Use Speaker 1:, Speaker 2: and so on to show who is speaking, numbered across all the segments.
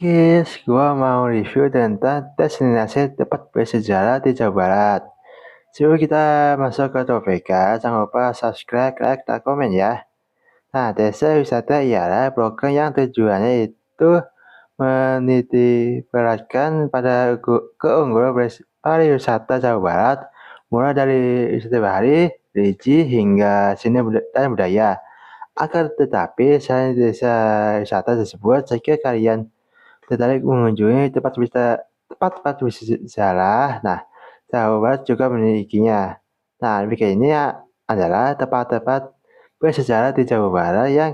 Speaker 1: Guys, gua mau review tentang destinasi tempat bersejarah di Jawa Barat. Sebelum kita masuk ke topiknya, jangan lupa subscribe, like, dan komen ya. Nah, desa wisata ialah program yang tujuannya itu menitiberatkan pada keunggulan pariwisata Jawa Barat, mulai dari wisata bahari, religi, hingga seni dan budaya. Agar tetapi, selain desa wisata tersebut, jika kalian tertarik mengunjungi tempat-tempat bersejarah. Nah, Jawa Barat juga memilikinya. Nah, berikut ini adalah tempat-tempat bersejarah di Jawa Barat yang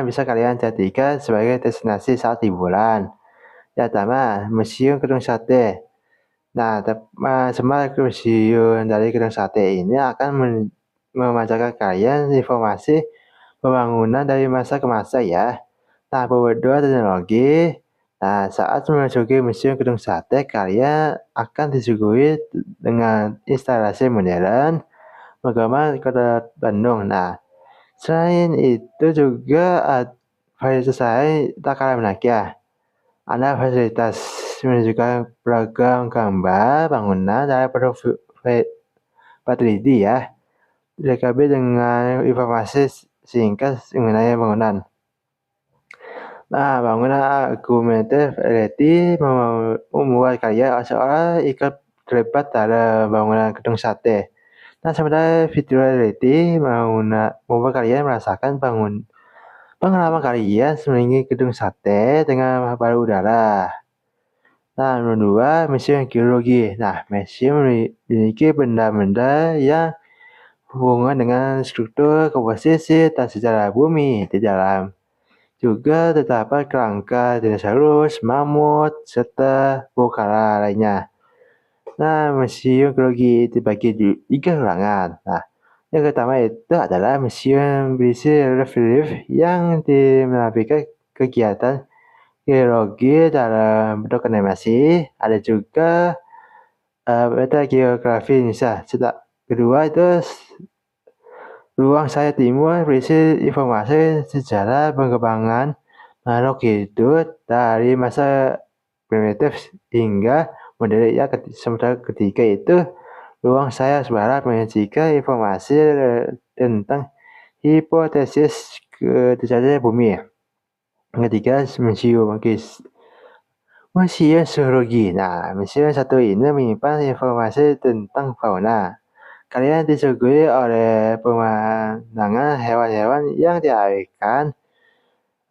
Speaker 1: bisa kalian jadikan sebagai destinasi saat liburan. Yang pertama, Museum Gedung Sate. Nah, semua museum dari Gedung Sate ini akan memancarkan kalian informasi pembangunan dari masa ke masa ya. Nah, kedua teknologi. Nah, saat memasuki Museum Gedung Sate, kalian akan disuguhi dengan instalasi modern, menggema kota Bandung. Nah, selain itu juga fasilitas lain tak kalah menarik ya. Ada fasilitas menunjukkan beragam gambar bangunan dari produk 3D ya. Dilengkapi dengan informasi singkat mengenai bangunan. Nah, bangunan argumentatif reality membuat kalian seolah ikut terlibat dalam bangunan Gedung Sate. Nah, sementara virtual reality membuat kalian merasakan pengalaman kalian semelingi Gedung Sate dengan paparan udara. Nah, nomor dua, museum geologi. Nah, museum memiliki benda-benda yang hubungan dengan struktur, komposisi, dan sejarah bumi di dalam. Juga terdapat kerangka dinosaurus, mamut, serta bokala lainnya. Nah, museum geologi dibagi di 3 ruangan. Nah, yang pertama itu adalah museum berisi relief yang menampilkan kegiatan geologi dalam bentuk animasi. Ada juga peta geografi Indonesia. Kedua itu ruang saya timur berisi informasi sejarah pengembangan makhluk hidup dari masa primitif hingga modern ya. Sementara ketiga itu ruang saya barat menyajikan informasi tentang hipotesis kejadian bumi. Ketiga, museum zoologi. Nah, museum satu ini menyimpan informasi tentang fauna. Kalian disuguhi oleh pemandangan hewan-hewan yang diabaikan,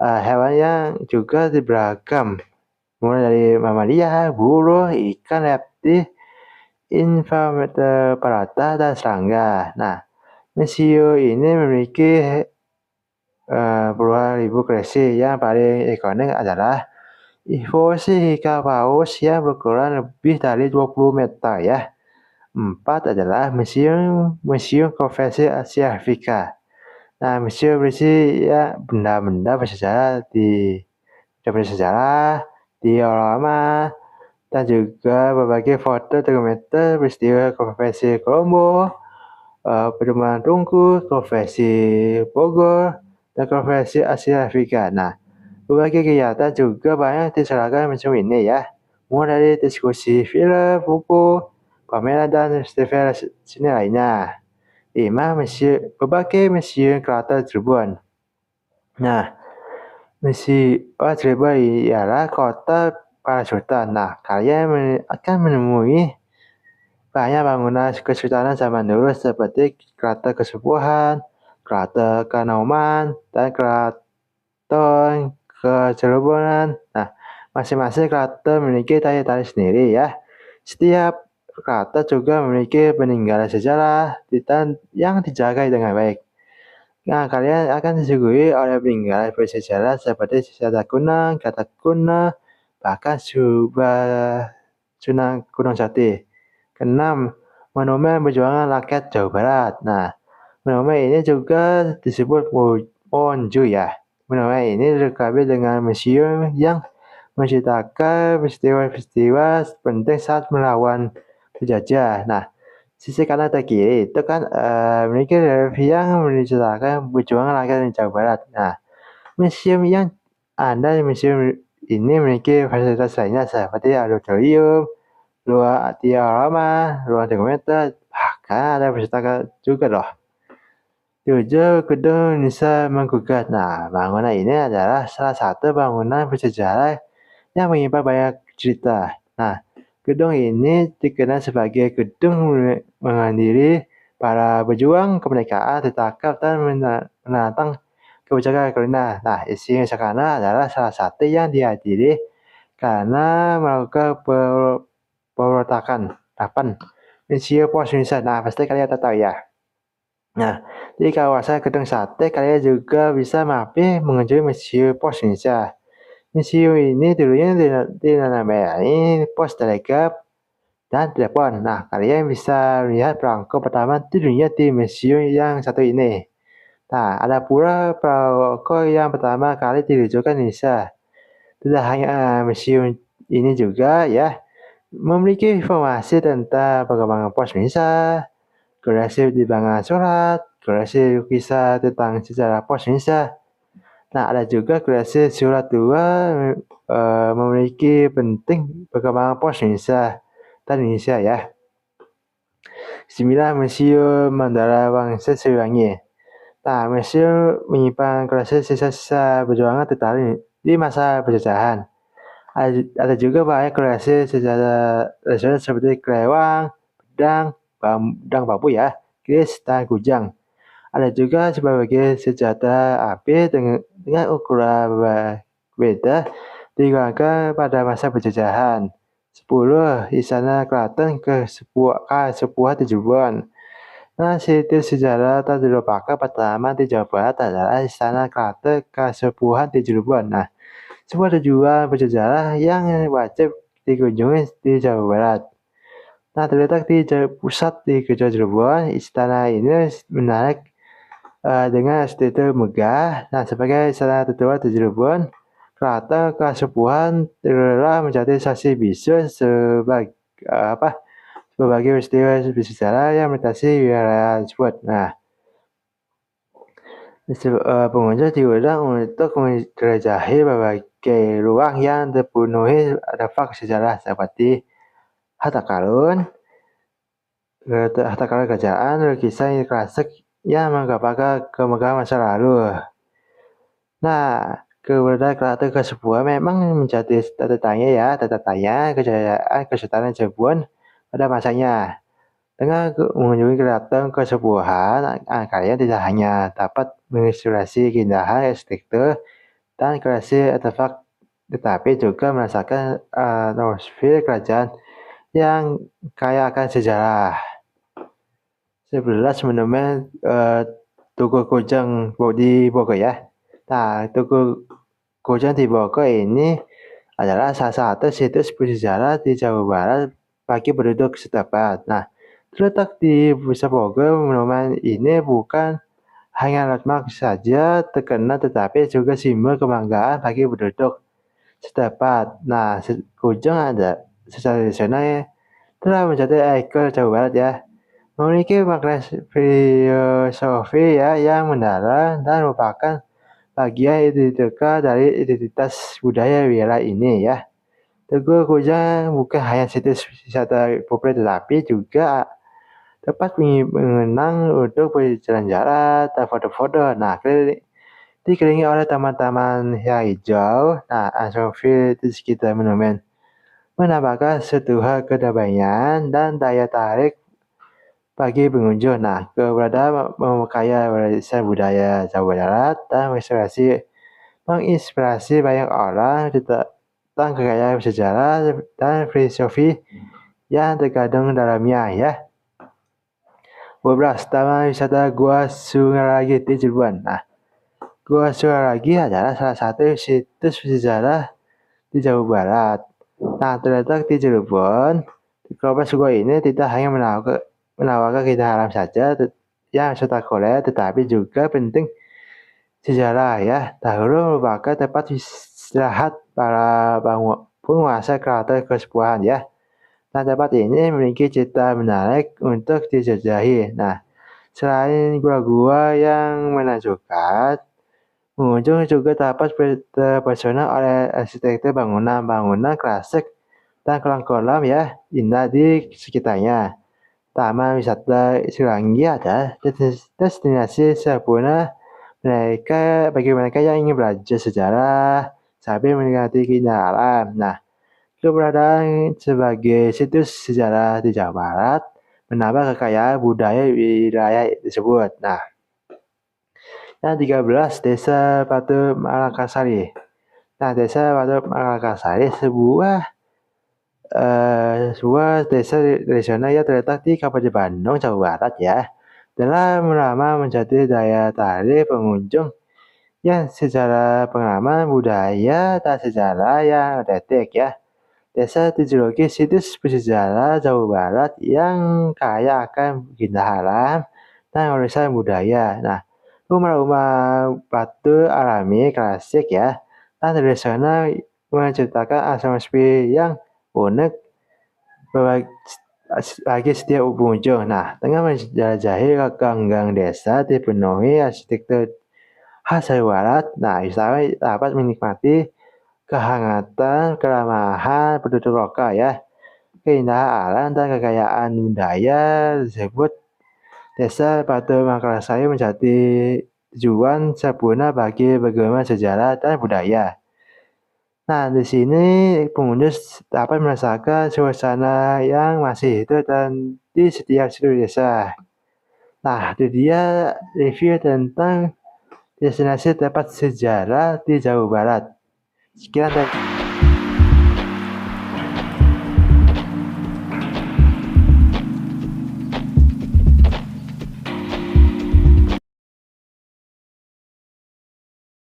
Speaker 1: hewan yang juga beragam, mulai dari mamalia, burung, ikan, reptil, invertebrata, dan serangga. Nah, museum ini memiliki puluhan ribu koleksi. Yang paling ikonik adalah fosil ikan paus yang berukuran lebih dari 20 meter ya. 4 adalah Museum Konversi Asia Afrika. Nah, museum berisi ya benda-benda bersejarah di lama, dan juga berbagai foto dokumenter peristiwa Konferensi Kolombo, Pertemuan Tungku, Konferensi Bogor, dan Konferensi Asia Afrika. Nah, berbagai kegiatan juga banyak diselenggarakan museum ini ya. Mulai dari diskusi film, buku, pameran, dan festival seni lainnya. 5. Berbagai museum keraton Cirebon. Nah, Cirebon ialah kota para sultan. Nah, kalian akan menemui banyak bangunan kesultanan zaman dulu seperti Keraton Kesepuhan, Keraton Kanoman, dan Keraton Kecirebonan. Nah, masing-masing keraton memiliki tari-tari sendiri ya. Setiap keraton juga memiliki peninggalan sejarah yang dijaga dengan baik. Nah, kalian akan disuguhi oleh peninggalan bersejarah seperti senjata kuno, kata kuno, bahkan Sunan Gunung Jati. Keenam, monumen perjuangan rakyat Jawa Barat. Nah, monumen ini juga disebut Monju ya. Monumen ini dilengkapi dengan museum yang menceritakan peristiwa-peristiwa penting saat melawan penjajah. Nah, sisi kanan dan kiri itu kan memiliki relief yang menceritakan perjuangan rakyat di Jawa Barat. Nah, museum ini memiliki fasilitas lainnya seperti auditorium, ruang diorama, ruang dokumenter, bahkan ada perpustakaan juga loh. 7. Gedung Nisa Menggugat. Nah, bangunan ini adalah salah satu bangunan bersejarah yang menyimpan banyak cerita. Nah, gedung ini dikenal sebagai gedung menghadiri para pejuang kemerdekaan tertangkap dan menantang kebijakan kolonial. Nah, isi sana adalah salah satu yang dihadiri karena melakukan pemberontakan 8 Museum Pos Indonesia. Nah, pasti kalian tahu ya. Nah, di kawasan Gedung Sate, kalian juga bisa mampir mengunjungi Museum Pos Indonesia. Museum ini dulunya dinamai pos telegraf dan telepon. Nah, kalian bisa melihat perangko pertama di dunia di museum yang satu ini. Nah, ada pula perangko yang pertama kali diluncurkan di Indonesia. Tidak hanya museum ini juga ya, memiliki informasi tentang perkembangan pos Indonesia, koleksi di bank surat, koleksi lukisan tentang sejarah pos Indonesia. Nah, ada juga koleksi surat tua memiliki penting perkembangan pos Indonesia dan Indonesia ya. 9. Museum Mandala Wangsa Siliwangi. Nah, museum menyimpan koleksi sisa-sisa perjuangan tertarik di masa penjajahan. Ada juga banyak koleksi sejarah nasional seperti kelewang, pedang, bambu ya, keris, dan kujang. Ada juga sebagai senjata api dengan ukuran berbeda digunakan pada masa penjajahan. 10. Istana Keraton Kasepuhan Tujuan. Nah, situs sejarah tak terlupakan pertama di Jawa Barat adalah Istana Keraton Kasepuhan Tujuan. Nah, sebuah tujuan bersejarah yang wajib dikunjungi di Jawa Barat. Nah, terletak di pusat di Cirebon, istana ini menarik dengan arsitektur megah. Nah, sebagai istana tertua di Cirebon, Keraton Kasepuhan telah menjadi saksi bisu sebagai peristiwa bersejarah yang melintasi wilayah tersebut. Nah, pengunjung diundang untuk menjelajahi berbagai ruang yang terpenuhi artefak sejarah seperti harta karun kerajaan, lukisan klasik yang menggambarkan kemegahan masa lalu. Nah, keberadaan Keraton Kasepuhan memang menjadi tanda tanya kejayaan Kesultanan Cirebon pada masanya. Dengan mengunjungi Keraton Kasepuhan, kalian tidak hanya dapat menginspirasi keindahan arsitektur dan koleksi artefak, tetapi juga merasakan atmosfer kerajaan yang kaya akan sejarah. 11. Monumen Tugu Kujang di Bogor ya. Nah, Tugu Kujang di Bogor ini adalah salah satu situs bersejarah di Jawa Barat bagi penduduk setempat. Nah, terletak di pusat Bogor, monumen ini bukan hanya landmark saja terkenal, tetapi juga simbol kebanggaan bagi penduduk setempat. Nah, Kujang ada secara tradisional telah menjadi ikon Jawa Barat ya. Memiliki makna filosofi ya yang mendalam dan merupakan bagian identitas dari identitas budaya wilayah ini ya. Tugu Kujang bukan hanya situs wisata populer tetapi juga tempat mengenang untuk berjalan-jalan dan foto-foto. Nah, dikelilingi oleh taman-taman yang hijau. Nah, atmosfer di sekitar monumen menambahkan sentuhan kedamaian dan daya tarik bagi pengunjung. Nah, keberadaan memakai warisan budaya Jawa Barat dan menginspirasi banyak orang tentang kekayaan sejarah dan filosofi yang terkandung dalamnya ya. 12. Taman Wisata Gua Sungaragi di Cirebon. Nah, Gua Sungaragi adalah salah satu situs sejarah di Jawa Barat. Nah, terletak di Cirebon. Kompleks gua ini tidak hanya menawarkan keindahan alam saja yang spektakuler, tetapi juga penting sejarah ya. Dahulu merupakan tempat istirahat para penguasa Keraton Kasepuhan ya. Nah, tempat ini memiliki cerita menarik untuk dijajahi. Nah, selain gua-gua yang menakjubkan, Pengunjung juga dapat terpesona oleh arsitektur bangunan-bangunan klasik dan kolam-kolam ya indah di sekitarnya. Taman wisata Surangi ada destinasi sempurna bagi mereka yang ingin belajar sejarah sambil menikmati keindahan alam. Nah, keberadaan sebagai situs sejarah di Jawa Barat menambah kekayaan budaya wilayah tersebut. Nah, yang 13 Desa Batu Malakasari. Nah, Desa Batu Malakasari sebuah desa tradisional yang terletak di Kabupaten Bandung, Jawa Barat ya. Telah lama menjadi daya tarik pengunjung yang secara pengalaman budaya dan sejarah yang otentik ya. Desa dijuluki situs bersejarah Jawa Barat yang kaya akan keindahan alam dan warisan budaya. Nah, rumah-rumah batu alami klasik ya dan tradisional menciptakan atmosfer yang unik bagi setiap pengunjung. Nah, dengan menjelajahi gang-gang desa dipenuhi arsitektur khas Jawa Barat, nah wisatawan dapat menikmati kehangatan, keramahan penduduk lokal ya, keindahan alam dan kekayaan budaya tersebut. Desa Batu Mangkulasari menjadi tujuan sempurna bagi penggemar sejarah dan budaya. Nah, di sini pengunjung dapat merasakan suasana yang masih hidup dan di setiap sudut desa. Nah, itu dia review tentang destinasi tempat sejarah di Jawa Barat. Sekian,